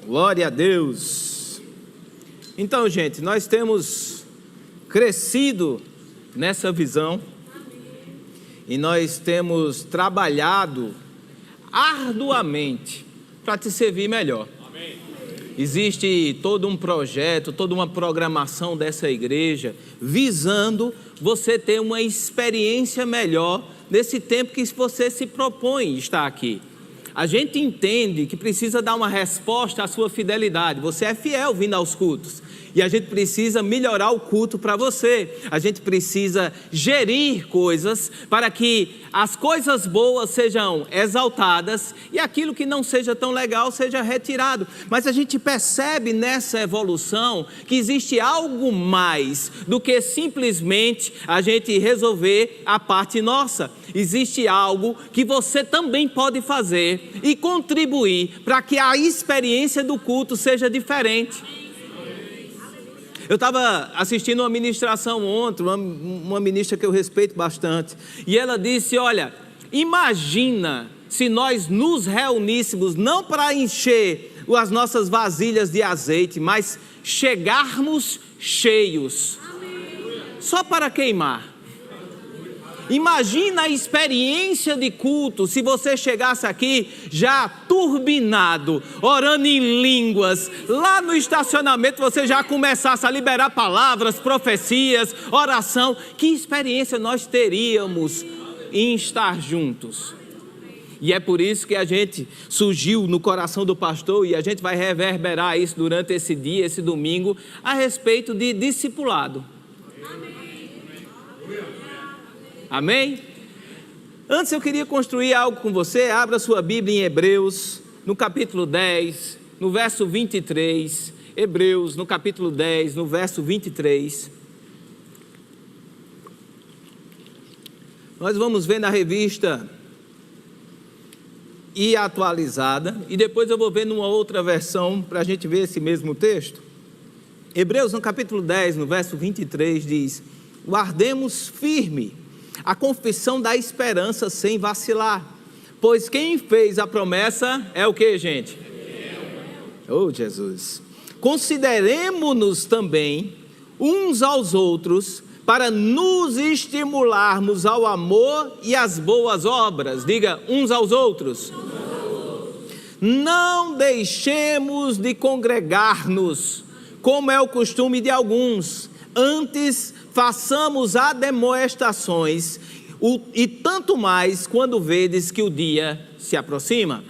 Glória a Deus. Então, gente, nós temos crescido nessa visão e nós temos trabalhado arduamente para te servir melhor. Existe todo um projeto, toda uma programação dessa igreja visando você ter uma experiência melhor nesse tempo que você se propõe estar aqui. A gente entende que precisa dar uma resposta à sua fidelidade. Você é fiel vindo aos cultos. E a gente precisa melhorar o culto para você. A gente precisa gerir coisas para que as coisas boas sejam exaltadas e aquilo que não seja tão legal seja retirado. Mas a gente percebe nessa evolução que existe algo mais do que simplesmente a gente resolver a parte nossa. Existe algo que você também pode fazer e contribuir para que a experiência do culto seja diferente. Eu estava assistindo uma ministração ontem, uma ministra que eu respeito bastante, e ela disse, olha, imagina se nós nos reuníssemos não para encher as nossas vasilhas de azeite, mas chegarmos cheios, só para queimar. Imagina a experiência de culto se você chegasse aqui já turbinado, orando em línguas, lá no estacionamento você já começasse a liberar palavras, profecias, oração. Que experiência nós teríamos em estar juntos? E é por isso que a gente surgiu no coração do pastor e a gente vai reverberar isso durante esse dia, esse domingo, a respeito de discipulado. Amém? Antes eu queria construir algo com você. Abra sua Bíblia em Hebreus, no capítulo 10, no verso 23. Hebreus, no capítulo 10, no verso 23. Nós vamos ver na revista e atualizada, e depois eu vou ver numa outra versão para a gente ver esse mesmo texto. Hebreus, no capítulo 10, no verso 23, diz: guardemos firme a confissão da esperança sem vacilar, pois quem fez a promessa é o que, gente? Oh, Jesus! Consideremo-nos também uns aos outros para nos estimularmos ao amor e às boas obras. Diga, uns aos outros. Não deixemos de congregar-nos, como é o costume de alguns. Antes, façamos admoestações, e tanto mais quando vedes que o dia se aproxima.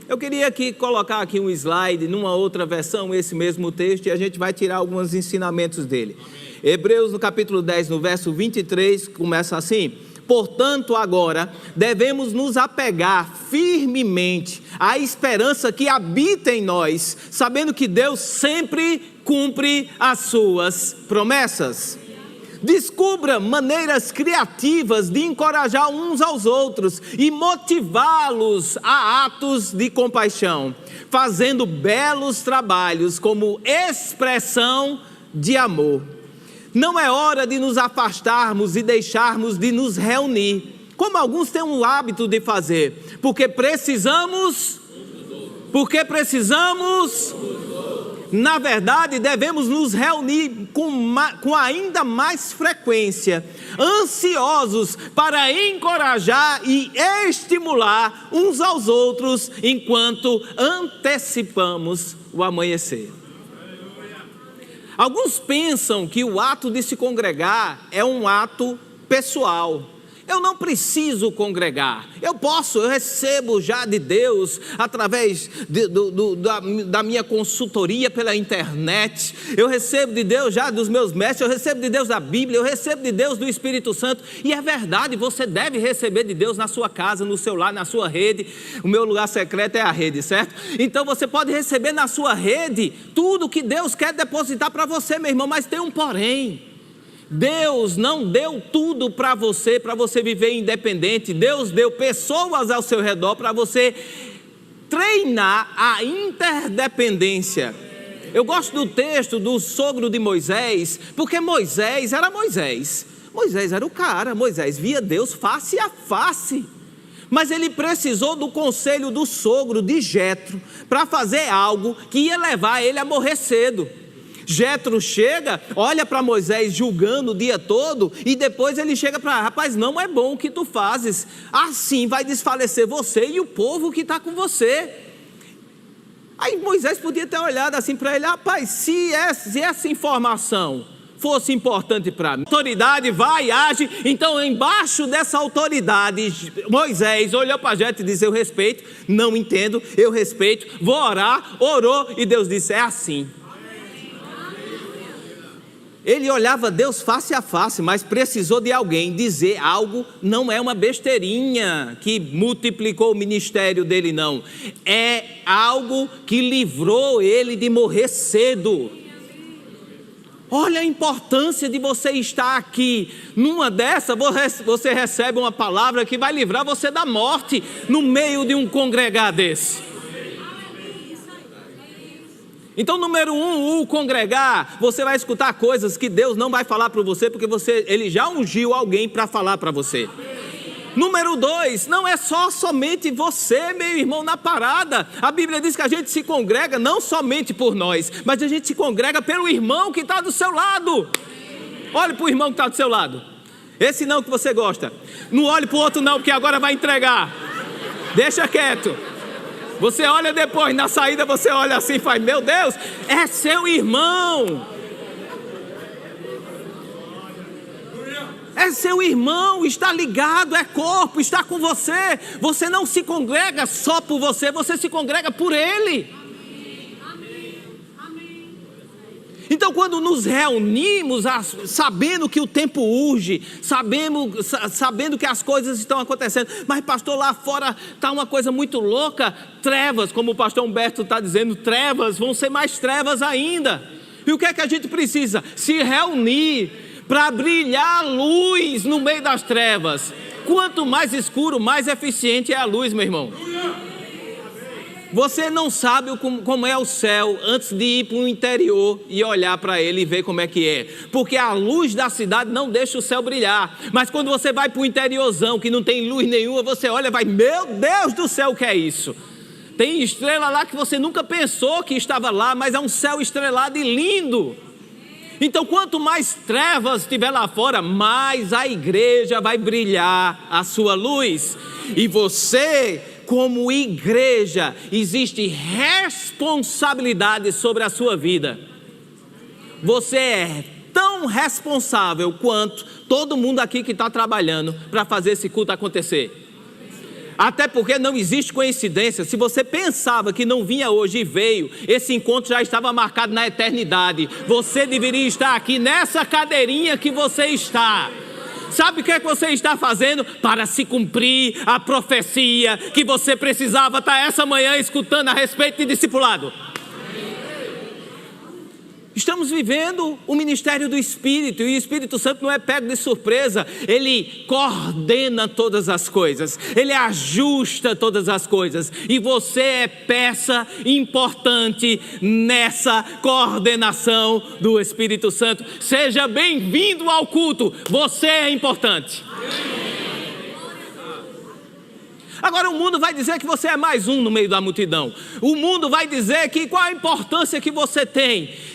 Eu queria colocar aqui um slide, numa outra versão, esse mesmo texto, e a gente vai tirar alguns ensinamentos dele. Hebreus, no capítulo 10, no verso 23, começa assim: portanto, agora devemos nos apegar firmemente à esperança que habita em nós, sabendo que Deus sempre cumpre as suas promessas. Descubra maneiras criativas de encorajar uns aos outros e motivá-los a atos de compaixão, fazendo belos trabalhos como expressão de amor. Não é hora de nos afastarmos e deixarmos de nos reunir, como alguns têm o hábito de fazer, porque precisamos. Na verdade, devemos nos reunir com ainda mais frequência, ansiosos para encorajar e estimular uns aos outros, enquanto antecipamos o amanhecer. Alguns pensam que o ato de se congregar é um ato pessoal. Eu não preciso congregar, eu recebo já de Deus, através da minha consultoria pela internet, eu recebo de Deus já dos meus mestres, eu recebo de Deus da Bíblia, eu recebo de Deus do Espírito Santo, e é verdade, você deve receber de Deus na sua casa, no seu lar, na sua rede. O meu lugar secreto é a rede, certo? Então você pode receber na sua rede tudo que Deus quer depositar para você, meu irmão, mas tem um porém. Deus não deu tudo para você viver independente. Deus deu pessoas ao seu redor para você treinar a interdependência. Eu gosto do texto do sogro de Moisés, porque Moisés era Moisés. Moisés era o cara, Moisés via Deus face a face. Mas ele precisou do conselho do sogro de Jetro para fazer algo que ia levar ele a morrer cedo. Jetro chega, olha para Moisés julgando o dia todo, e depois ele chega para: rapaz, não é bom o que tu fazes, assim vai desfalecer você e o povo que está com você. Aí Moisés podia ter olhado assim para ele: rapaz, se essa informação fosse importante para mim, a autoridade vai, age. Então, embaixo dessa autoridade, Moisés olhou para Jetro e disse: eu respeito, não entendo, eu respeito, vou orar. Orou e Deus disse: é assim. Ele olhava Deus face a face, mas precisou de alguém dizer algo. Não é uma besteirinha que multiplicou o ministério dele, não. É algo que livrou ele de morrer cedo. Olha a importância de você estar aqui. Numa dessa, você recebe uma palavra que vai livrar você da morte no meio de um congregado desse. Então, número 1, o congregar, você vai escutar coisas que Deus não vai falar para você, porque Ele já ungiu alguém para falar para você. Número 2, não é somente você, meu irmão, na parada. A Bíblia diz que a gente se congrega não somente por nós, mas a gente se congrega pelo irmão que está do seu lado. Olhe para o irmão que está do seu lado. Esse não que você gosta. Não olhe para o outro não, porque agora vai entregar. Deixa quieto. Você olha depois, na saída você olha assim e faz: meu Deus, é seu irmão. É seu irmão, está ligado, é corpo, está com você. Você não se congrega só por você, você se congrega por ele. Então, quando nos reunimos, sabendo que o tempo urge, sabendo que as coisas estão acontecendo, mas pastor, lá fora está uma coisa muito louca, trevas, como o pastor Humberto está dizendo, trevas, vão ser mais trevas ainda. E o que é que a gente precisa? Se reunir para brilhar a luz no meio das trevas. Quanto mais escuro, mais eficiente é a luz, meu irmão. Você não sabe como é o céu antes de ir para o interior e olhar para ele e ver como é que é. Porque a luz da cidade não deixa o céu brilhar. Mas quando você vai para o interiorzão, que não tem luz nenhuma, você olha e vai: meu Deus do céu, o que é isso? Tem estrela lá que você nunca pensou que estava lá, mas é um céu estrelado e lindo. Então, quanto mais trevas tiver lá fora, mais a igreja vai brilhar a sua luz. E você, como igreja, existe responsabilidade sobre a sua vida. Você é tão responsável quanto todo mundo aqui que está trabalhando para fazer esse culto acontecer. Até porque não existe coincidência. Se você pensava que não vinha hoje e veio, esse encontro já estava marcado na eternidade. Você deveria estar aqui nessa cadeirinha que você está. Sabe o que é que você está fazendo? Para se cumprir a profecia que você precisava estar essa manhã escutando a respeito de discipulado. Estamos vivendo o ministério do Espírito, e o Espírito Santo não é pego de surpresa. Ele coordena todas as coisas, ele ajusta todas as coisas, e você é peça importante nessa coordenação do Espírito Santo. Seja bem-vindo ao culto, você é importante. Agora o mundo vai dizer que você é mais um no meio da multidão. O mundo vai dizer que qual a importância que você tem.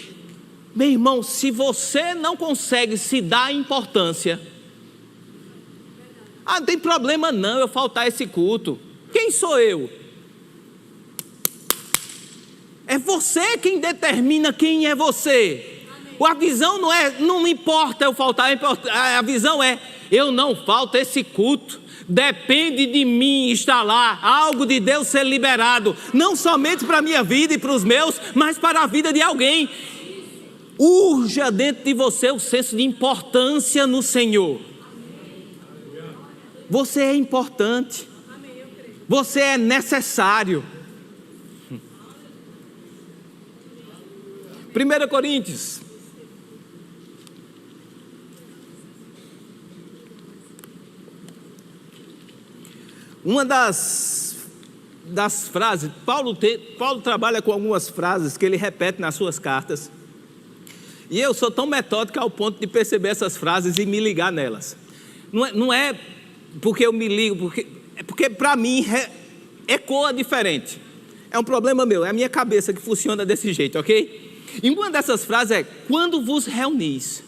Meu irmão, se você não consegue se dar importância, não tem problema não eu faltar esse culto. Quem sou eu? É você quem determina quem é você. A visão não importa eu faltar, a visão é: eu não falto esse culto. Depende de mim estar lá, algo de Deus ser liberado, não somente para a minha vida e para os meus, mas para a vida de alguém. Urja dentro de você o senso de importância no Senhor. Você é importante. Você é necessário. 1 Coríntios. Uma das frases, Paulo trabalha com algumas frases que ele repete nas suas cartas. E eu sou tão metódico ao ponto de perceber essas frases e me ligar nelas. Não é porque eu me ligo, porque porque para mim ecoa diferente. É um problema meu, é a minha cabeça que funciona desse jeito, ok? E uma dessas frases é, quando vos reunis.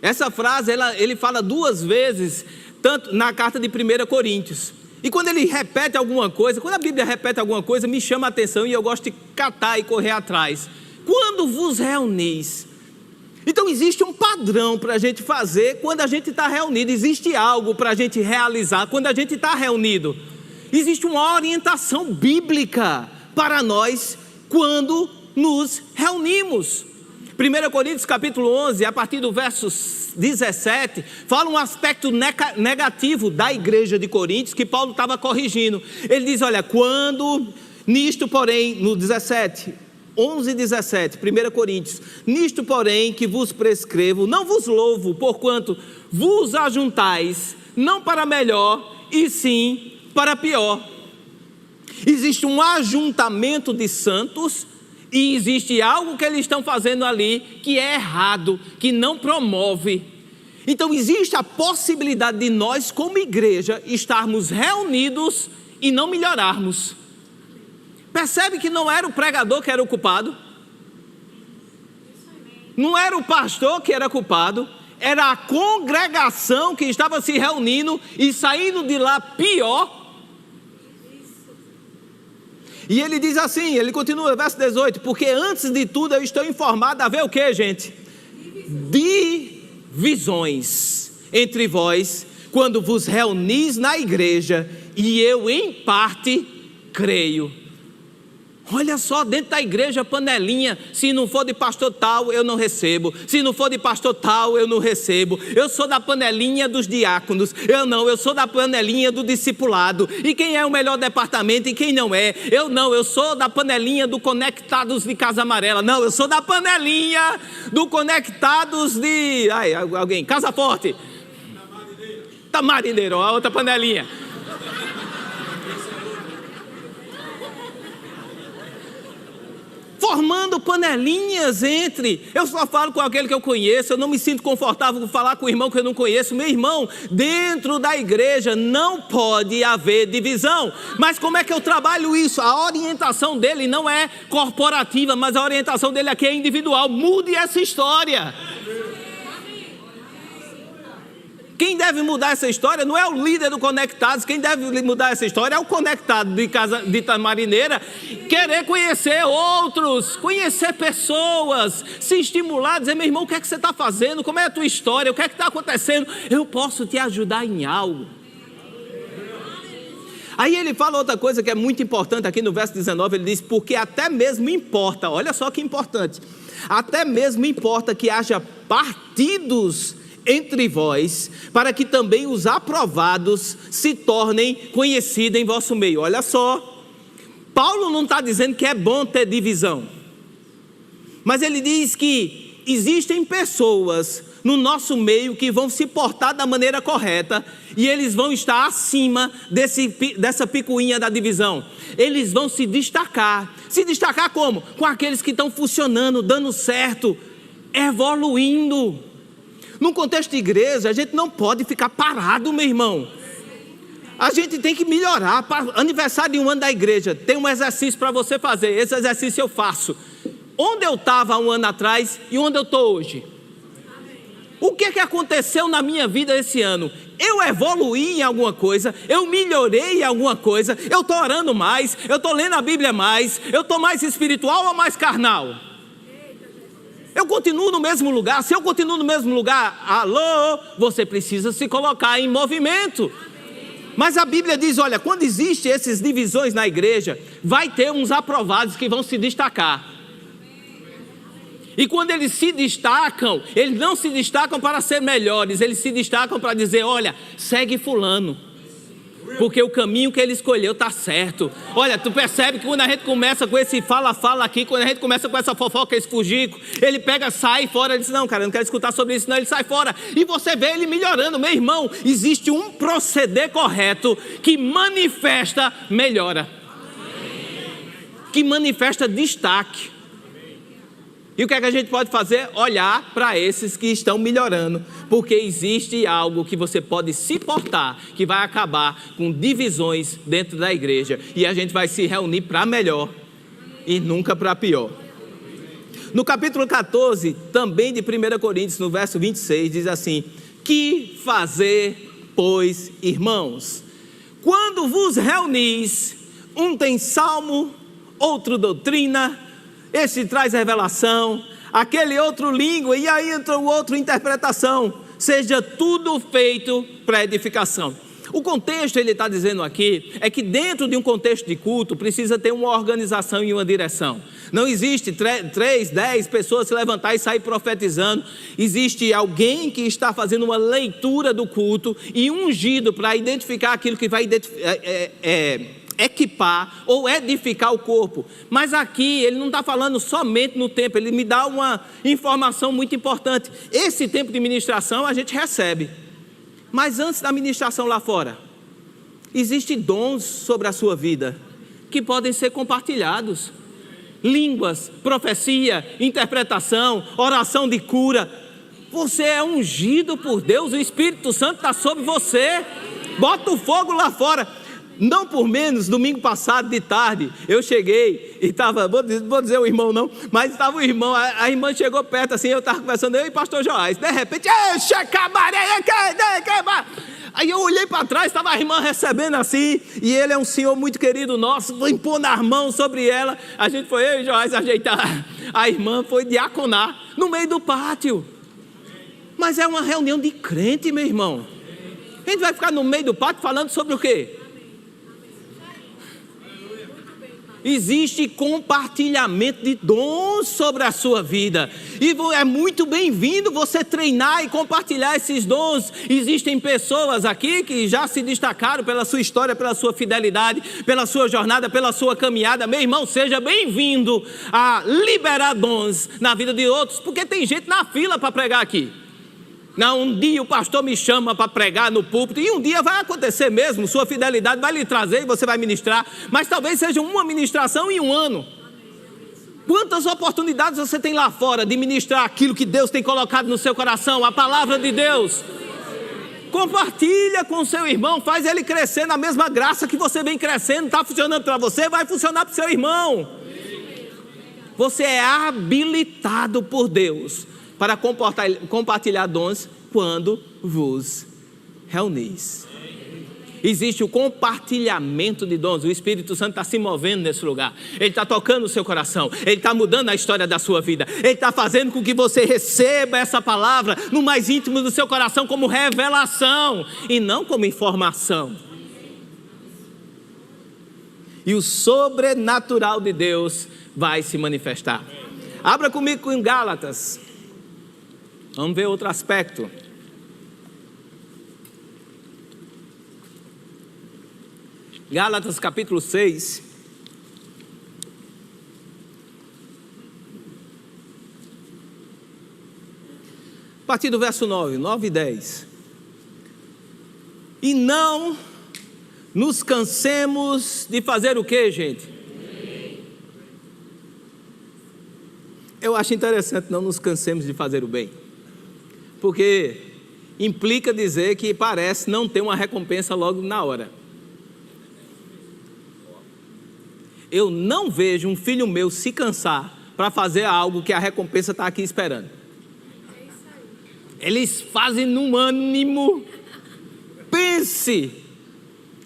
Essa frase, ele fala 2 vezes, tanto na carta de 1 Coríntios. E quando ele repete alguma coisa, quando a Bíblia repete alguma coisa, me chama a atenção e eu gosto de catar e correr atrás. Quando vos reunis. Então existe um padrão para a gente fazer quando a gente está reunido. Existe algo para a gente realizar quando a gente está reunido. Existe uma orientação bíblica para nós quando nos reunimos. 1 Coríntios capítulo 11, a partir do verso 17, fala um aspecto negativo da igreja de Coríntios que Paulo estava corrigindo. Ele diz, olha, quando nisto porém, no 17, 11 e 17, 1 Coríntios, nisto porém que vos prescrevo, não vos louvo, porquanto vos ajuntais, não para melhor, e sim para pior. Existe um ajuntamento de santos, e existe algo que eles estão fazendo ali que é errado, que não promove. Então existe a possibilidade de nós como igreja estarmos reunidos e não melhorarmos. Percebe que não era o pregador que era o culpado? Não era o pastor que era culpado, era a congregação que estava se reunindo e saindo de lá pior. E ele diz assim, ele continua, verso 18, porque antes de tudo eu estou informado a ver o que, gente? Divisões entre vós, quando vos reunis na igreja, e eu em parte creio. Olha só, dentro da igreja panelinha, se não for de pastor tal, eu não recebo, se não for de pastor tal, eu não recebo, eu sou da panelinha dos diáconos, eu sou da panelinha do discipulado, e quem é o melhor departamento e quem não é, eu sou da panelinha do Conectados de Casa Amarela, não, eu sou da panelinha do Conectados de, Casa Forte, Tamarineiro, a outra panelinha. Formando panelinhas entre, eu só falo com aquele que eu conheço, eu não me sinto confortável com falar com o irmão que eu não conheço. Meu irmão, dentro da igreja não pode haver divisão. Mas como é que eu trabalho isso? A orientação dele não é corporativa, mas a orientação dele aqui é individual. Mude essa história. Quem deve mudar essa história não é o líder do Conectados, quem deve mudar essa história é o Conectado de Tamarineira, querer conhecer outros, conhecer pessoas, se estimular, dizer, meu irmão, o que é que você está fazendo, como é a tua história, o que é que está acontecendo, eu posso te ajudar em algo. Aí ele fala outra coisa que é muito importante aqui no verso 19, ele diz, porque até mesmo importa, olha só que importante, até mesmo importa que haja partidos entre vós, para que também os aprovados se tornem conhecidos em vosso meio. Olha só, Paulo não está dizendo que é bom ter divisão, mas ele diz que existem pessoas no nosso meio que vão se portar da maneira correta, e eles vão estar acima dessa picuinha da divisão, eles vão se destacar como? Com aqueles que estão funcionando, dando certo, evoluindo. Num contexto de igreja, a gente não pode ficar parado, meu irmão. A gente tem que melhorar. Para aniversário de um ano da igreja, tem um exercício para você fazer. Esse exercício eu faço. Onde eu estava 1 ano atrás e onde eu estou hoje? O que aconteceu na minha vida esse ano? Eu evoluí em alguma coisa, eu melhorei em alguma coisa, eu estou orando mais, eu estou lendo a Bíblia mais, eu estou mais espiritual ou mais carnal? Eu continuo no mesmo lugar. Se eu continuo no mesmo lugar, alô, você precisa se colocar em movimento. Mas a Bíblia diz, olha, quando existem essas divisões na igreja, vai ter uns aprovados que vão se destacar. E quando eles se destacam, eles não se destacam para ser melhores, eles se destacam para dizer, olha, segue fulano, porque o caminho que ele escolheu está certo. Olha, tu percebe que quando a gente começa com esse fala-fala aqui, quando a gente começa com essa fofoca, esse fugico, ele pega, sai fora, ele diz, não cara, eu não quero escutar sobre isso não, ele sai fora, e você vê ele melhorando. Meu irmão, existe um proceder correto que manifesta melhora, que manifesta destaque. E o que é que a gente pode fazer? Olhar para esses que estão melhorando, porque existe algo que você pode se portar, que vai acabar com divisões dentro da igreja, e a gente vai se reunir para melhor e nunca para pior. No capítulo 14, também de 1 Coríntios, no verso 26, diz assim: que fazer, pois, irmãos? Quando vos reunis, um tem salmo, outro doutrina, esse traz revelação, aquele outro língua, e aí entra o outro interpretação. Seja tudo feito para edificação. O contexto, ele está dizendo aqui, é que dentro de um contexto de culto, precisa ter uma organização e uma direção. Não existe 3, 10 pessoas se levantar e sair profetizando. Existe alguém que está fazendo uma leitura do culto e ungido para identificar aquilo que vai equipar ou edificar o corpo. Mas aqui ele não está falando somente no tempo, ele me dá uma informação muito importante. Esse tempo de ministração a gente recebe, mas antes da ministração lá fora, existem dons sobre a sua vida que podem ser compartilhados. Línguas, profecia, interpretação, oração de cura. Você é ungido por Deus, o Espírito Santo está sobre você. Bota o fogo lá fora. Não por menos, domingo passado de tarde, eu cheguei e estava, vou dizer o irmão não, mas estava o irmão, a irmã chegou perto assim, eu estava conversando, eu e pastor Joás, de repente, aí eu olhei para trás, estava a irmã recebendo assim, e ele é um senhor muito querido nosso, impondo as mãos sobre ela, a gente foi, eu e Joás ajeitar, a irmã foi diaconar, no meio do pátio, mas é uma reunião de crente, meu irmão, a gente vai ficar no meio do pátio falando sobre o quê? Existe compartilhamento de dons sobre a sua vida, e é muito bem-vindo você treinar e compartilhar esses dons. Existem pessoas aqui que já se destacaram pela sua história, pela sua fidelidade, pela sua jornada, pela sua caminhada. Meu irmão, seja bem-vindo a liberar dons na vida de outros, porque tem gente na fila para pregar aqui. Não, um dia o pastor me chama para pregar no púlpito, e um dia vai acontecer mesmo, sua fidelidade vai lhe trazer e você vai ministrar, mas talvez seja uma ministração em um ano. Quantas oportunidades você tem lá fora de ministrar aquilo que Deus tem colocado no seu coração, a palavra de Deus? Compartilha com o seu irmão, faz ele crescer na mesma graça que você vem crescendo. Está funcionando para você, vai funcionar para o seu irmão. Você é habilitado por Deus para compartilhar dons quando vos reunis. Existe o compartilhamento de dons. O Espírito Santo está se movendo nesse lugar. Ele está tocando o seu coração. Ele está mudando a história da sua vida. Ele está fazendo com que você receba essa palavra no mais íntimo do seu coração como revelação e não como informação. E o sobrenatural de Deus vai se manifestar. Abra comigo em Gálatas. Vamos ver outro aspecto. Gálatas capítulo 6. A partir do verso 9 e 10. E não nos cansemos de fazer o que, gente? Eu acho interessante não nos cansemos de fazer o bem. Porque implica dizer que parece não ter uma recompensa logo na hora. Eu não vejo um filho meu se cansar para fazer algo que a recompensa está aqui esperando. Eles fazem num ânimo. Pense,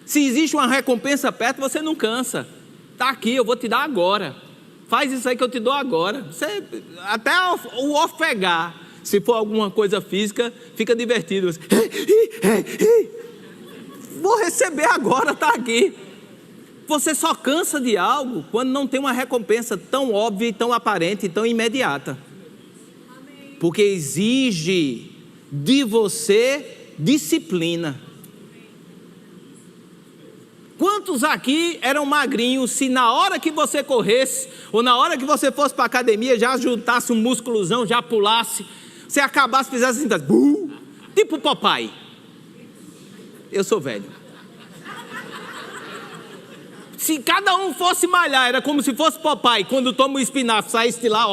se existe uma recompensa perto, você não cansa. Está aqui, eu vou te dar agora. Faz isso aí que eu te dou agora. Você, até o ofegar, se for alguma coisa física, fica divertido. Vou receber agora, está aqui. Você só cansa de algo quando não tem uma recompensa tão óbvia, tão aparente, tão imediata. Porque exige de você disciplina. Quantos aqui eram magrinhos, se na hora que você corresse, ou na hora que você fosse para a academia, já juntasse um músculozão, já pulasse, você acabasse, fizesse assim, tipo Popeye. Eu sou velho. Se cada um fosse malhar, era como se fosse papai, quando toma o espinafre, saísse de lá,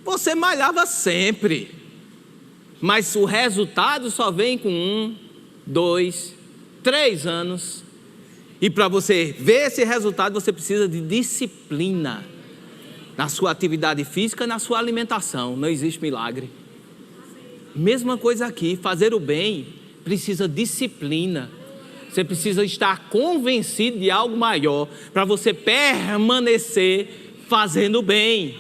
você malhava sempre. Mas o resultado só vem com 1, 2, 3 anos. E para você ver esse resultado, você precisa de disciplina. Na sua atividade física, na sua alimentação. Não existe milagre. Mesma coisa aqui, fazer o bem precisa disciplina. Você precisa estar convencido de algo maior para você permanecer fazendo o bem.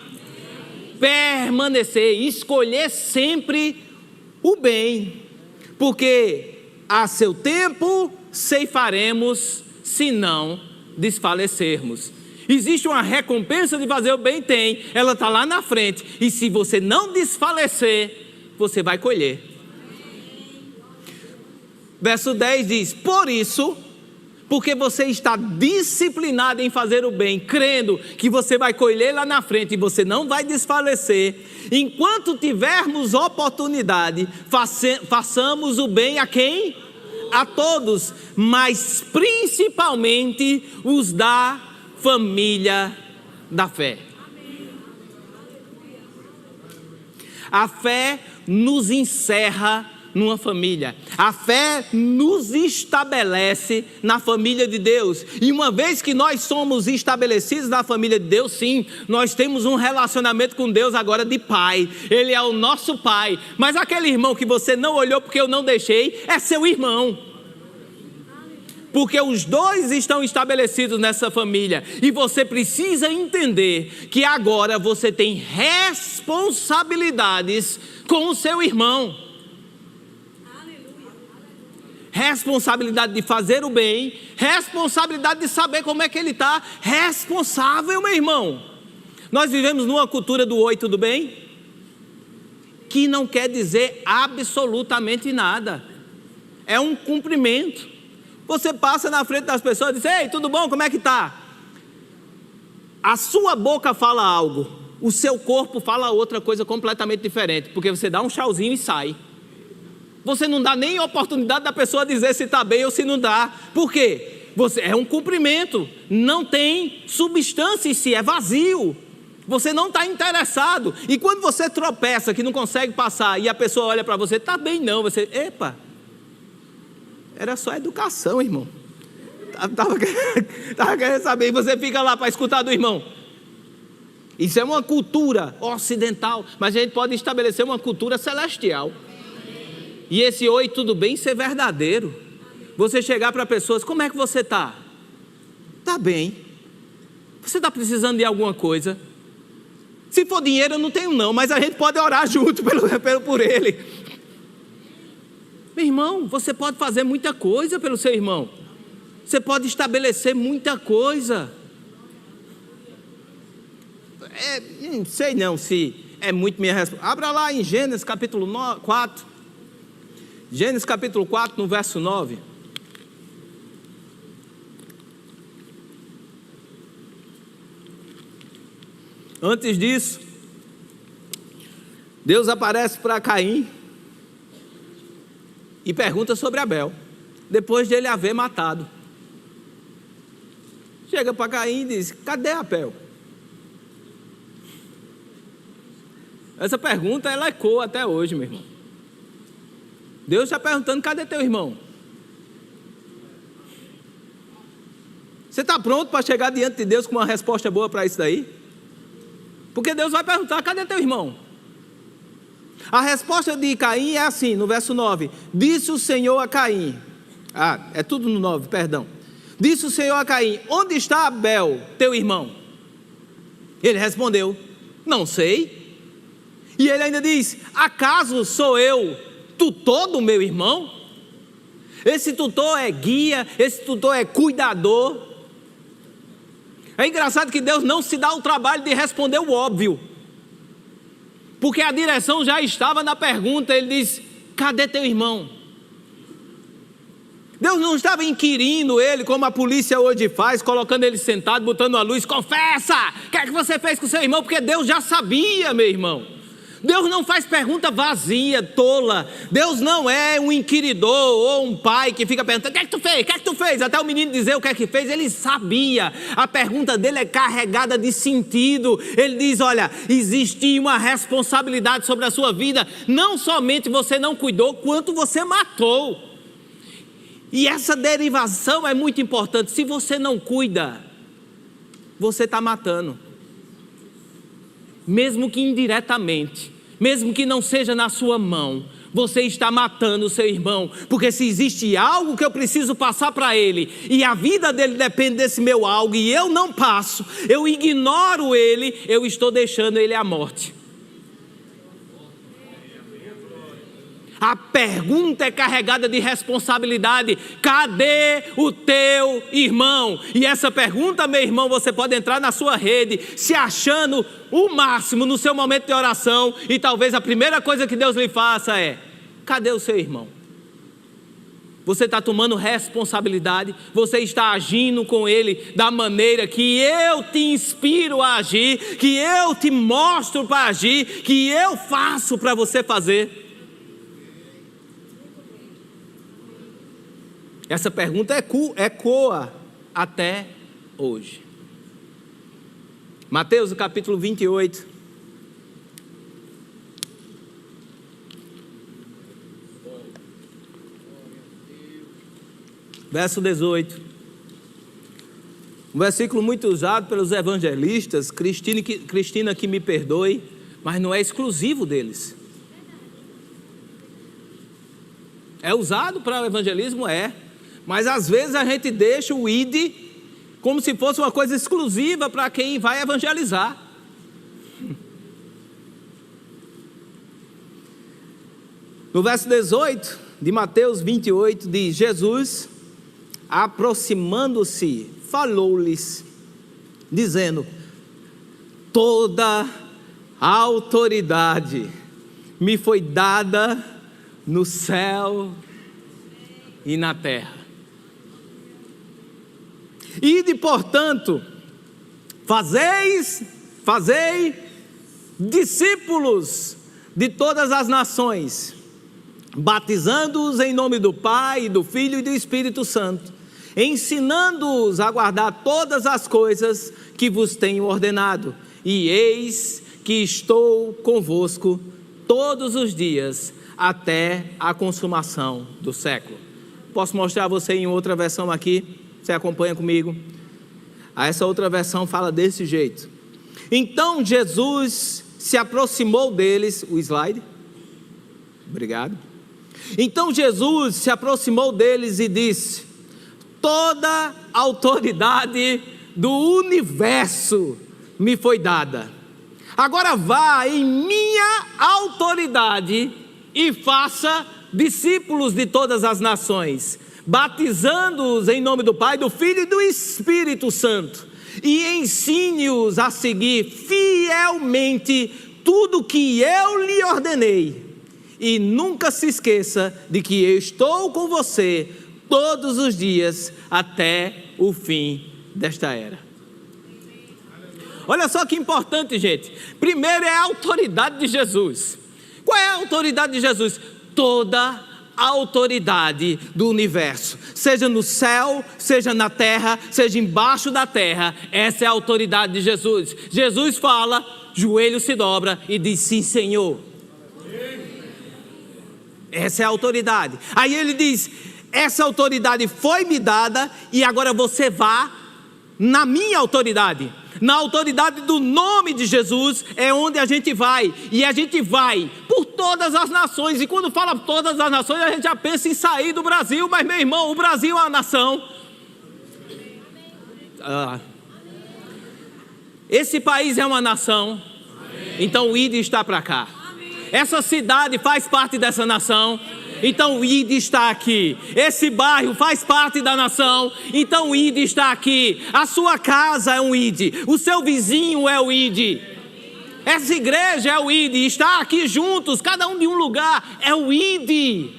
Permanecer, escolher sempre o bem. Porque a seu tempo ceifaremos, se não desfalecermos. Existe uma recompensa de fazer o bem? Tem. Ela está lá na frente. E se você não desfalecer, você vai colher. Verso 10 diz: por isso, porque você está disciplinado em fazer o bem, crendo que você vai colher lá na frente e você não vai desfalecer, enquanto tivermos oportunidade, façamos o bem a quem? A todos, mas principalmente os da família da fé. A fé nos encerra numa família. A fé nos estabelece na família de Deus. E uma vez que nós somos estabelecidos na família de Deus, sim, nós temos um relacionamento com Deus agora de pai. Ele é o nosso pai. Mas aquele irmão que você não olhou porque eu não deixei, é seu irmão. Porque os dois estão estabelecidos nessa família. E você precisa entender que agora você tem responsabilidades com o seu irmão. Responsabilidade de fazer o bem, responsabilidade de saber como é que ele está. Responsável, meu irmão. Nós vivemos numa cultura do oi, tudo bem? Que não quer dizer absolutamente nada. É um cumprimento. Você passa na frente das pessoas e diz: ei, tudo bom, como é que está? A sua boca fala algo, o seu corpo fala outra coisa completamente diferente, porque você dá um tchauzinho e sai. Você não dá nem oportunidade da pessoa dizer se está bem ou se não dá. Por quê? É um cumprimento, não tem substância em si, é vazio. Você não está interessado. E quando você tropeça, que não consegue passar, e a pessoa olha para você: está bem não, você, epa, era só educação, irmão. Estava querendo saber, e você fica lá para escutar do irmão. Isso é uma cultura ocidental, mas a gente pode estabelecer uma cultura celestial. E esse oi, tudo bem, ser verdadeiro. Você chegar para pessoas: como é que você está? Está bem. Você está precisando de alguma coisa? Se for dinheiro eu não tenho não, mas a gente pode orar junto por ele. Meu irmão, você pode fazer muita coisa pelo seu irmão. Você pode estabelecer muita coisa. Não sei não se é muito minha resposta. Abra lá em Gênesis capítulo 4. Gênesis capítulo 4, no verso 9. Antes disso, Deus aparece para Caim e pergunta sobre Abel, depois de ele haver matado. Chega para Caim e diz: cadê Abel? Essa pergunta ela ecoa até hoje, meu irmão. Deus está perguntando: cadê teu irmão? Você está pronto para chegar diante de Deus com uma resposta boa para isso daí? Porque Deus vai perguntar: cadê teu irmão? A resposta de Caim é assim, no verso 9: disse o Senhor a Caim, é tudo no 9, perdão. Disse o Senhor a Caim: onde está Abel, teu irmão? Ele respondeu: não sei. E ele ainda diz: acaso sou eu tutor do meu irmão? Esse tutor é guia, esse tutor é cuidador. É engraçado que Deus não se dá o trabalho de responder o óbvio, porque a direção já estava na pergunta. Ele diz: cadê teu irmão? Deus não estava inquirindo ele como a polícia hoje faz, colocando ele sentado, botando a luz: confessa, o que é que você fez com seu irmão? Porque Deus já sabia, meu irmão. Deus não faz pergunta vazia, tola. Deus não é um inquiridor ou um pai que fica perguntando: o que é que tu fez? O que é que tu fez? Até o menino dizer o que é que fez, ele sabia. A pergunta dele é carregada de sentido. Ele diz: olha, existe uma responsabilidade sobre a sua vida. Não somente você não cuidou, quanto você matou. E essa derivação é muito importante. Se você não cuida, você está matando. Mesmo que indiretamente, mesmo que não seja na sua mão, você está matando o seu irmão. Porque se existe algo que eu preciso passar para ele, e a vida dele depende desse meu algo, e eu não passo, eu ignoro ele, eu estou deixando ele à morte. A pergunta é carregada de responsabilidade: cadê o teu irmão? E essa pergunta, meu irmão, você pode entrar na sua rede se achando o máximo no seu momento de oração, e talvez a primeira coisa que Deus lhe faça é: cadê o seu irmão? Você está tomando responsabilidade, você está agindo com ele da maneira que eu te inspiro a agir, que eu te mostro para agir, que eu faço para você fazer? Essa pergunta ecoa até hoje. Mateus capítulo 28. Verso 18. Um versículo muito usado pelos evangelistas. Cristina que me perdoe, mas não é exclusivo deles. É usado para o evangelismo? É. Mas às vezes a gente deixa o id como se fosse uma coisa exclusiva para quem vai evangelizar. No verso 18 de Mateus 28 diz: Jesus, aproximando-se, falou-lhes, dizendo: toda a autoridade me foi dada no céu e na terra. Ide, portanto, fazei discípulos de todas as nações, batizando-os em nome do Pai, do Filho e do Espírito Santo, ensinando-os a guardar todas as coisas que vos tenho ordenado, e eis que estou convosco todos os dias, até a consumação do século. Posso mostrar a você em outra versão aqui? Você acompanha comigo? Essa outra versão fala desse jeito: então Jesus se aproximou deles. O slide, obrigado. Então Jesus se aproximou deles e disse: toda a autoridade do universo me foi dada. Agora vá em minha autoridade e faça discípulos de todas as nações, batizando-os em nome do Pai, do Filho e do Espírito Santo, e ensine-os a seguir fielmente tudo que eu lhe ordenei. E nunca se esqueça de que eu estou com você todos os dias até o fim desta era. Olha só que importante, gente. Primeiro é a autoridade de Jesus. Qual é a autoridade de Jesus? Toda a autoridade do universo, seja no céu, seja na terra, seja embaixo da terra. Essa é a autoridade de Jesus. Jesus fala, joelho se dobra e diz: sim, Senhor. Essa é a autoridade. Aí ele diz: essa autoridade foi me dada, e agora você vá na minha autoridade. Na autoridade do nome de Jesus é onde a gente vai. E a gente vai por todas as nações. E quando fala todas as nações, a gente já pensa em sair do Brasil. Mas, meu irmão, o Brasil é uma nação. Esse país é uma nação. Então o ID está para cá. Essa cidade faz parte dessa nação. Então o ID está aqui. Esse bairro faz parte da nação. Então o ID está aqui. A sua casa é um ID. O seu vizinho é o ID. Essa igreja é o ID. Está aqui juntos, cada um de um lugar, é o ID.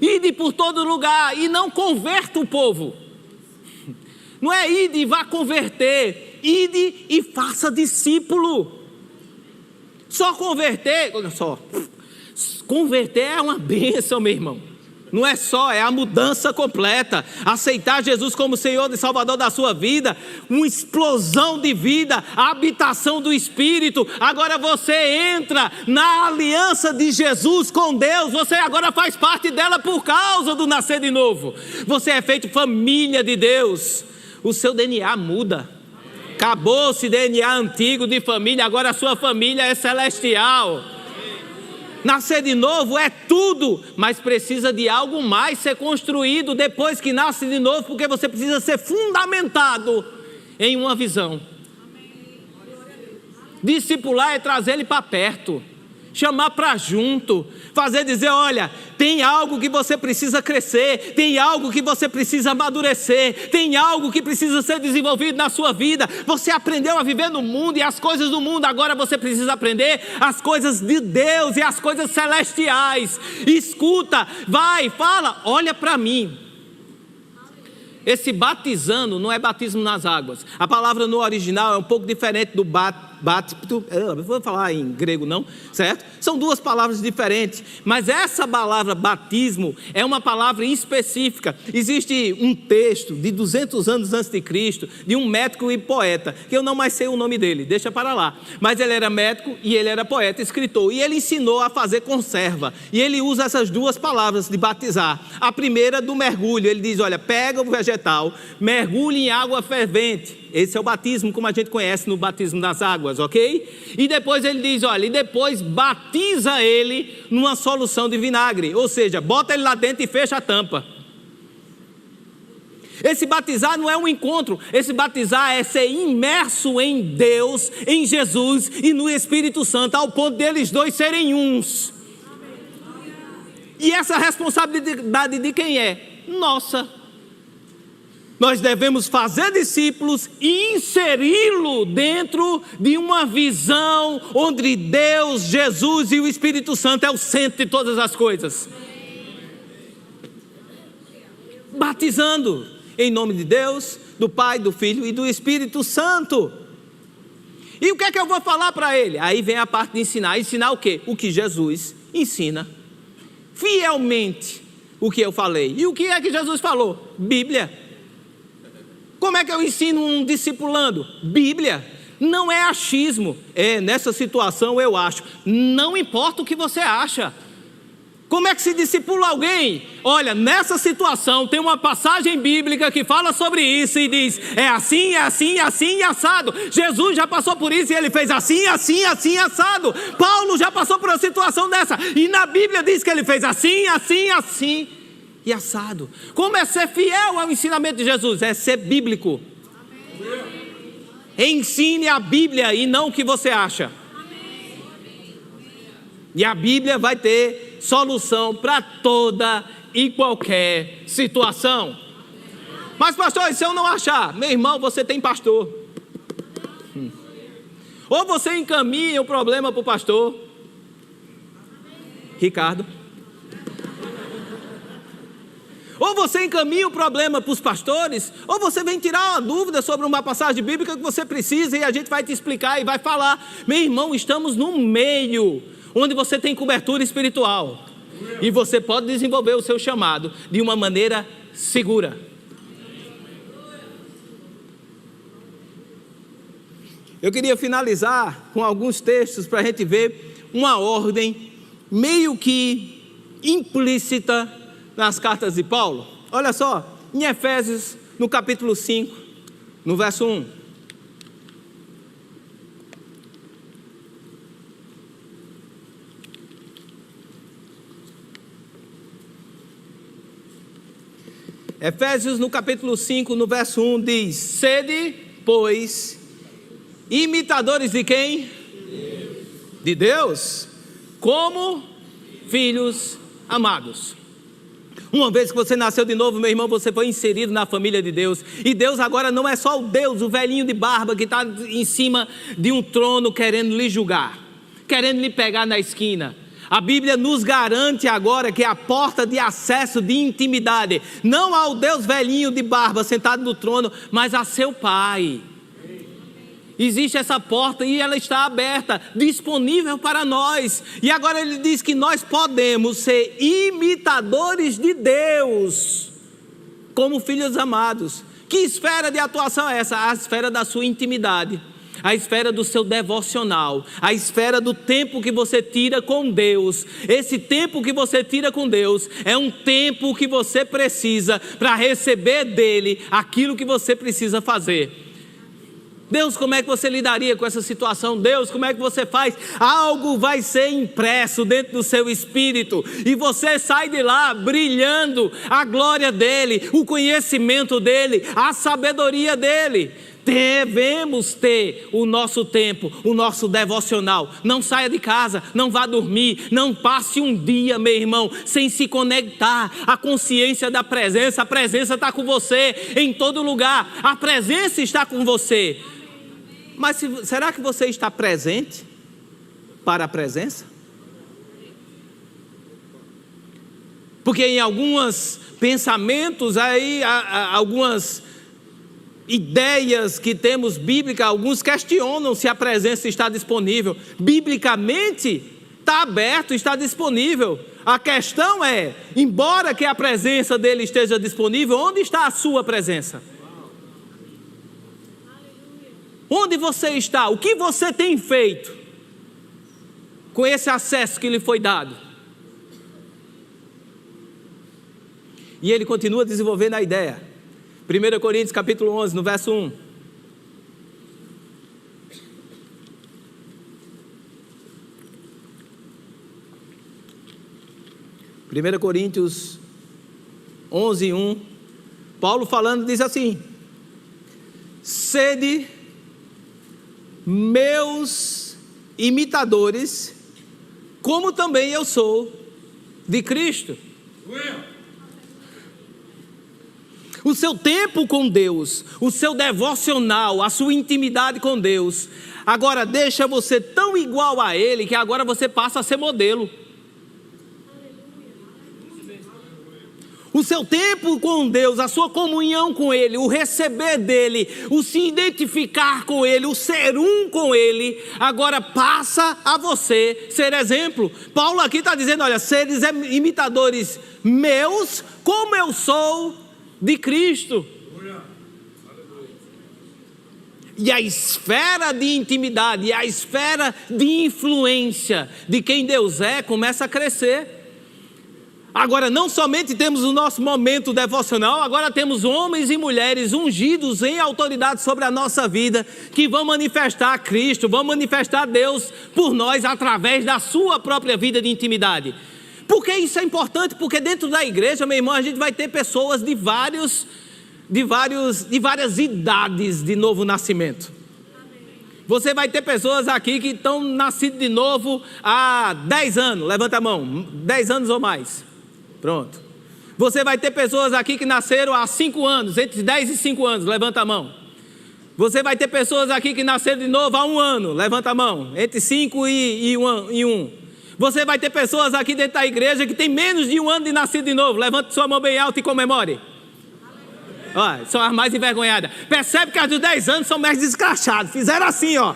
ID por todo lugar. E não converta o povo. Não é ID e vá converter. ID e faça discípulo. Só converter, olha só, converter é uma bênção, meu irmão. Não é só, é a mudança completa. Aceitar Jesus como Senhor e Salvador da sua vida, uma explosão de vida, a habitação do Espírito. Agora você entra na aliança de Jesus com Deus, você agora faz parte dela por causa do nascer de novo. Você é feito família de Deus, o seu DNA muda. Acabou-se DNA antigo de família, agora a sua família é celestial. Nascer de novo é tudo, mas precisa de algo mais ser construído depois que nasce de novo, porque você precisa ser fundamentado em uma visão. Discipular é trazer ele para perto, chamar para junto, fazer dizer, olha, tem algo que você precisa crescer, tem algo que você precisa amadurecer, tem algo que precisa ser desenvolvido na sua vida. Você aprendeu a viver no mundo e as coisas do mundo, agora você precisa aprender as coisas de Deus e as coisas celestiais. Escuta, vai, fala, olha para mim. Esse batizando não é batismo nas águas. A palavra no original é um pouco diferente do bapto. Vou falar em grego não, certo? São duas palavras diferentes. Mas essa palavra batismo é uma palavra específica. Existe um texto de 200 anos antes de Cristo, de um médico e poeta, que eu não mais sei o nome dele, deixa para lá. Mas ele era médico e ele era poeta, escritor. E ele ensinou a fazer conserva. E ele usa essas duas palavras de batizar. A primeira do mergulho. Ele diz, olha, pega o vegetal, mergulhe em água fervente. Esse é o batismo como a gente conhece no batismo das águas, ok? E depois ele diz, olha, e depois batiza ele numa solução de vinagre. Ou seja, bota ele lá dentro e fecha a tampa. Esse batizar não é um encontro. Esse batizar é ser imerso em Deus, em Jesus e no Espírito Santo, ao ponto deles dois serem uns. E essa responsabilidade de quem é? Nossa. Nós devemos fazer discípulos e inseri-lo dentro de uma visão onde Deus, Jesus e o Espírito Santo é o centro de todas as coisas. Batizando em nome de Deus, do Pai, do Filho e do Espírito Santo. E o que é que eu vou falar para ele? Aí vem a parte de ensinar. Ensinar o quê? O que Jesus ensina. Fielmente o que eu falei. E o que é que Jesus falou? Bíblia. Como é que eu ensino um discipulando? Bíblia. Não é achismo. Nessa situação eu acho. Não importa o que você acha. Como é que se discipula alguém? Olha, nessa situação tem uma passagem bíblica que fala sobre isso e diz, é assim, é assim, é assim e assado. Jesus já passou por isso e ele fez assim, assim, assim, assado. Paulo já passou por uma situação dessa e na Bíblia diz que ele fez assim, assim, assim e assado. Como é ser fiel ao ensinamento de Jesus? É ser bíblico. Ensine a Bíblia e não o que você acha. E a Bíblia vai ter solução para toda e qualquer situação. Mas pastor, e se eu não achar? Meu irmão, você tem pastor. Ou você encaminha o problema para o pastor Ricardo, ou você encaminha o problema para os pastores, ou você vem tirar uma dúvida sobre uma passagem bíblica que você precisa e a gente vai te explicar e vai falar. Meu irmão, estamos num meio onde você tem cobertura espiritual e você pode desenvolver o seu chamado de uma maneira segura. Eu queria finalizar com alguns textos para a gente ver uma ordem meio que implícita nas cartas de Paulo. Olha só, em Efésios, no capítulo 5, no verso 1. Efésios, no capítulo 5, no verso 1, diz, sede, pois, imitadores de quem? De Deus, como filhos amados. Uma vez que você nasceu de novo, meu irmão, você foi inserido na família de Deus. E Deus agora não é só o Deus, o velhinho de barba que está em cima de um trono querendo lhe julgar, querendo lhe pegar na esquina. A Bíblia nos garante agora que é a porta de acesso de intimidade, não ao Deus velhinho de barba sentado no trono, mas a seu Pai. Existe essa porta e ela está aberta, disponível para nós. E agora ele diz que nós podemos ser imitadores de Deus, como filhos amados. Que esfera de atuação é essa? A esfera da sua intimidade, a esfera do seu devocional, a esfera do tempo que você tira com Deus. Esse tempo que você tira com Deus é um tempo que você precisa para receber dele aquilo que você precisa fazer. Deus, como é que você lidaria com essa situação? Deus, como é que você faz? Algo vai ser impresso dentro do seu espírito e você sai de lá brilhando a glória dele, o conhecimento dele, a sabedoria dele. Devemos ter o nosso tempo, o nosso devocional. Não saia de casa, não vá dormir, não passe um dia, meu irmão, sem se conectar à consciência da presença. A presença está com você em todo lugar, a presença está com você. Mas será que você está presente para a presença? Porque em alguns pensamentos aí, algumas ideias que temos bíblicas, alguns questionam se a presença está disponível. Biblicamente está aberto, está disponível. A questão é, embora que a presença dele esteja disponível, onde está a sua presença? Onde você está? O que você tem feito com esse acesso que lhe foi dado? E ele continua desenvolvendo a ideia. 1 Coríntios capítulo 11, no verso 1. 1 Coríntios 11, 1. Paulo falando diz assim: sede meus imitadores, como também eu sou de Cristo. O seu tempo com Deus, o seu devocional, a sua intimidade com Deus, agora deixa você tão igual a Ele, que agora você passa a ser modelo. O seu tempo com Deus, a sua comunhão com Ele, o receber dEle, o se identificar com Ele, o ser um com Ele, agora passa a você ser exemplo. Paulo aqui está dizendo, olha, seres imitadores meus, como eu sou de Cristo. E a esfera de intimidade, e a esfera de influência de quem Deus é, começa a crescer. Agora, não somente temos o nosso momento devocional, agora temos homens e mulheres ungidos em autoridade sobre a nossa vida, que vão manifestar Cristo, vão manifestar Deus por nós através da sua própria vida de intimidade. Por que isso é importante? Porque dentro da igreja, meu irmão, a gente vai ter pessoas de várias idades de novo nascimento. Você vai ter pessoas aqui que estão nascidas de novo há 10 anos, levanta a mão, 10 anos ou mais. Pronto. Você vai ter pessoas aqui que nasceram há 5 anos, entre 10 e 5 anos, levanta a mão. Você vai ter pessoas aqui que nasceram de novo há 1 ano, levanta a mão, entre 5 e 1. Você vai ter pessoas aqui dentro da igreja que tem menos de 1 ano de nascido de novo, levante sua mão bem alta e comemore. Olha, são as mais envergonhadas. Percebe que as de 10 anos são mais descrachadas, fizeram assim, ó,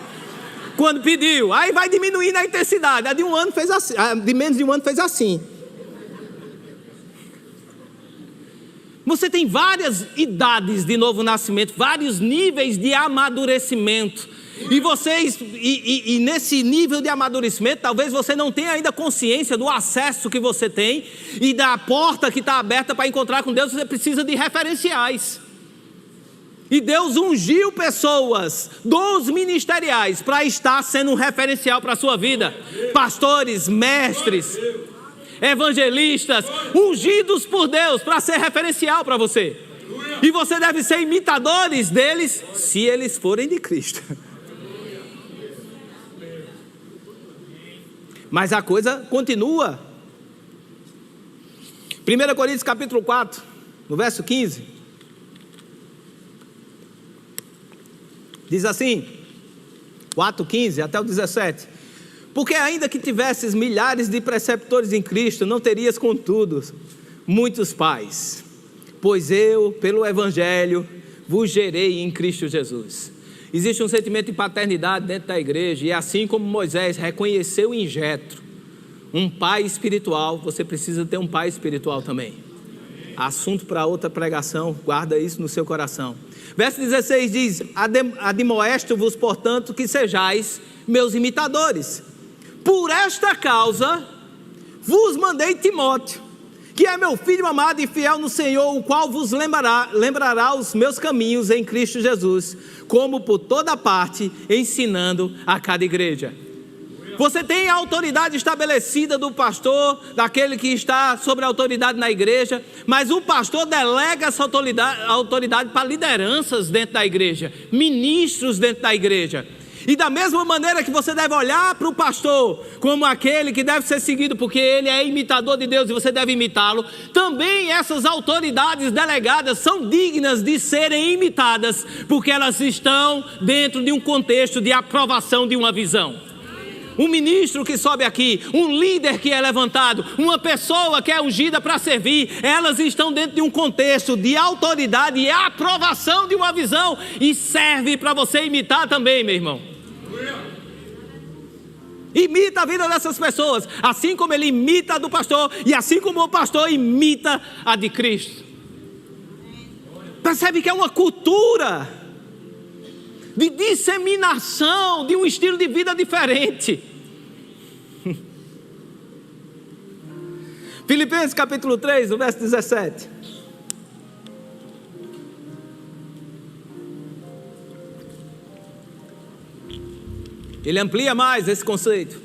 quando pediu, aí vai diminuindo a intensidade. A de 1 ano fez assim, a de menos de 1 ano fez assim. Você tem várias idades de novo nascimento, vários níveis de amadurecimento. E nesse nível de amadurecimento, talvez você não tenha ainda consciência do acesso que você tem e da porta que está aberta para encontrar com Deus. Você precisa de referenciais. E Deus ungiu pessoas dos ministeriais para estar sendo um referencial para a sua vida. Pastores, mestres, evangelistas, ungidos por Deus para ser referencial para você. E você deve ser imitadores deles, se eles forem de Cristo. Mas a coisa continua. 1 Coríntios capítulo 4, no verso 15. Diz assim, 4:15 até o 17. Porque ainda que tivesses milhares de preceptores em Cristo, não terias contudo muitos pais. Pois eu, pelo Evangelho, vos gerei em Cristo Jesus. Existe um sentimento de paternidade dentro da igreja, e assim como Moisés reconheceu em Jetro um pai espiritual, você precisa ter um pai espiritual também. Assunto para outra pregação, guarda isso no seu coração. Verso 16 diz: admoesto-vos, portanto, que sejais meus imitadores. Por esta causa vos mandei Timóteo, que é meu filho amado e fiel no Senhor, o qual vos lembrará os meus caminhos em Cristo Jesus, como por toda parte, ensinando a cada igreja. Você tem a autoridade estabelecida do pastor, daquele que está sobre a autoridade na igreja, mas o pastor delega essa autoridade para lideranças dentro da igreja, ministros dentro da igreja. E da mesma maneira que você deve olhar para o pastor como aquele que deve ser seguido, porque ele é imitador de Deus e você deve imitá-lo, também essas autoridades delegadas são dignas de serem imitadas, porque elas estão dentro de um contexto de aprovação de uma visão. Um ministro que sobe aqui, um líder que é levantado, uma pessoa que é ungida para servir, elas estão dentro de um contexto de autoridade e aprovação de uma visão, e serve para você imitar também, meu irmão. Imita a vida dessas pessoas, assim como ele imita a do pastor, e assim como o pastor imita a de Cristo. Percebe que é uma cultura de disseminação de um estilo de vida diferente. Filipenses capítulo 3, no verso 17. Ele amplia mais esse conceito.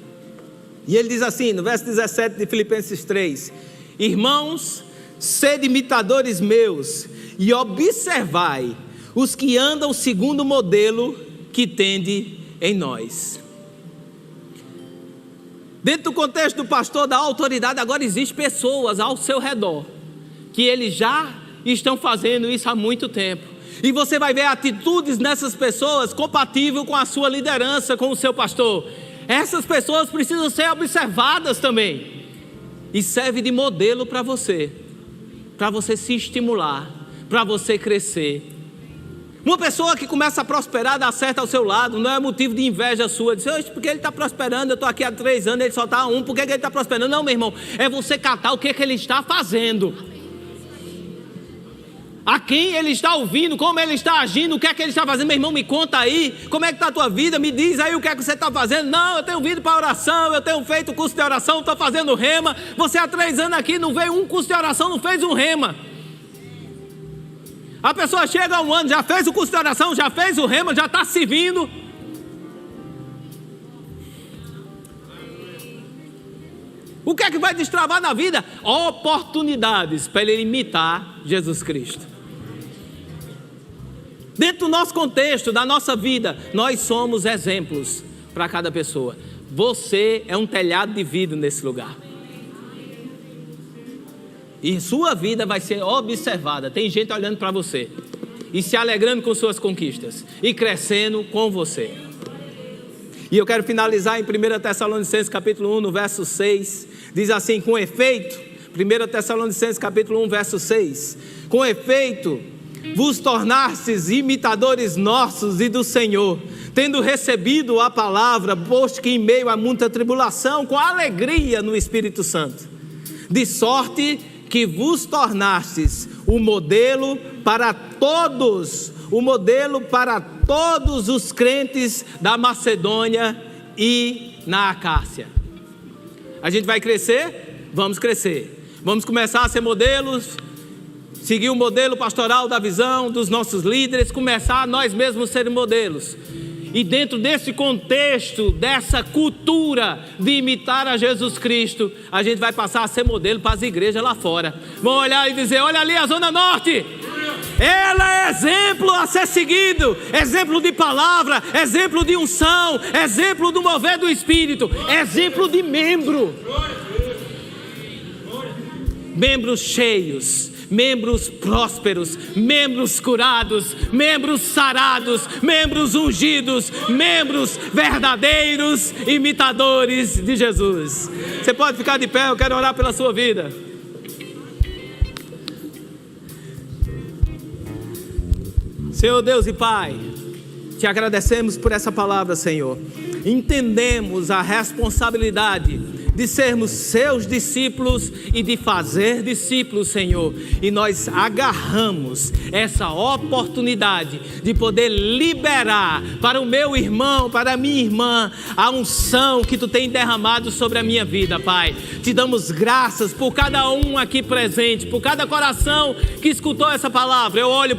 E ele diz assim, no verso 17 de Filipenses 3: irmãos, sede imitadores meus, e observai os que andam segundo o modelo que tende em nós. Dentro do contexto do pastor, da autoridade, agora existem pessoas ao seu redor, que eles já estão fazendo isso há muito tempo. E você vai ver atitudes nessas pessoas compatíveis com a sua liderança, com o seu pastor. Essas pessoas precisam ser observadas também. E serve de modelo para você se estimular, para você crescer. Uma pessoa que começa a prosperar, dá certo ao seu lado, não é motivo de inveja sua. Diz, porque ele está prosperando, eu estou aqui há 3 anos, ele só está há 1, por que ele está prosperando? Não, meu irmão, é você catar o que ele está fazendo. A quem ele está ouvindo, como ele está agindo, o que é que ele está fazendo. Meu irmão, me conta aí, como é que está a tua vida, me diz aí o que é que você está fazendo. Não, eu tenho vindo para oração, eu tenho feito curso de oração, estou fazendo rema. Você há 3 anos aqui, não veio um curso de oração, não fez um rema. A pessoa chega há 1 ano, já fez o curso de oração, já fez o rema, já está servindo. O que é que vai destravar na vida? Oportunidades para ele imitar Jesus Cristo. Dentro do nosso contexto, da nossa vida, nós somos exemplos para cada pessoa. Você é um telhado de vidro nesse lugar. E sua vida vai ser observada. Tem gente olhando para você e se alegrando com suas conquistas e crescendo com você. E eu quero finalizar em 1 Tessalonicenses capítulo 1, no verso 6. Diz assim, com efeito, 1 Tessalonicenses capítulo 1, verso 6. Com efeito, vos tornastes imitadores nossos e do Senhor, tendo recebido a palavra, posto que em meio a muita tribulação, com alegria no Espírito Santo. De sorte que vos tornastes o modelo para todos os crentes da Macedônia e na Acácia. A gente vai crescer? Vamos crescer. Vamos começar a ser modelos, seguir o modelo pastoral da visão dos nossos líderes, começar nós mesmos a ser modelos. E dentro desse contexto, dessa cultura de imitar a Jesus Cristo, a gente vai passar a ser modelo para as igrejas lá fora. Vão olhar e dizer, olha ali a Zona Norte, ela é exemplo a ser seguido, exemplo de palavra, exemplo de unção, exemplo do mover do Espírito, exemplo de membros cheios, membros prósperos, membros curados, membros sarados, membros ungidos, membros verdadeiros, imitadores de Jesus. Você pode ficar de pé, eu quero orar pela sua vida. Senhor Deus e Pai, Te agradecemos por essa palavra, Senhor. Entendemos a responsabilidade de sermos seus discípulos e de fazer discípulos, Senhor. E nós agarramos essa oportunidade de poder liberar para o meu irmão, para a minha irmã, a unção que Tu tem derramado sobre a minha vida, Pai. Te damos graças por cada um aqui presente, por cada coração que escutou essa palavra. Eu oro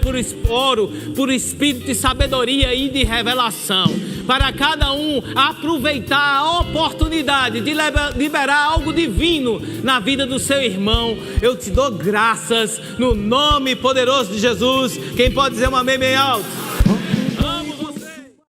por espírito de sabedoria e de revelação, para cada um aproveitar a oportunidade de liberar algo divino na vida do seu irmão. Eu te dou graças no nome poderoso de Jesus. Quem pode dizer um amém bem alto?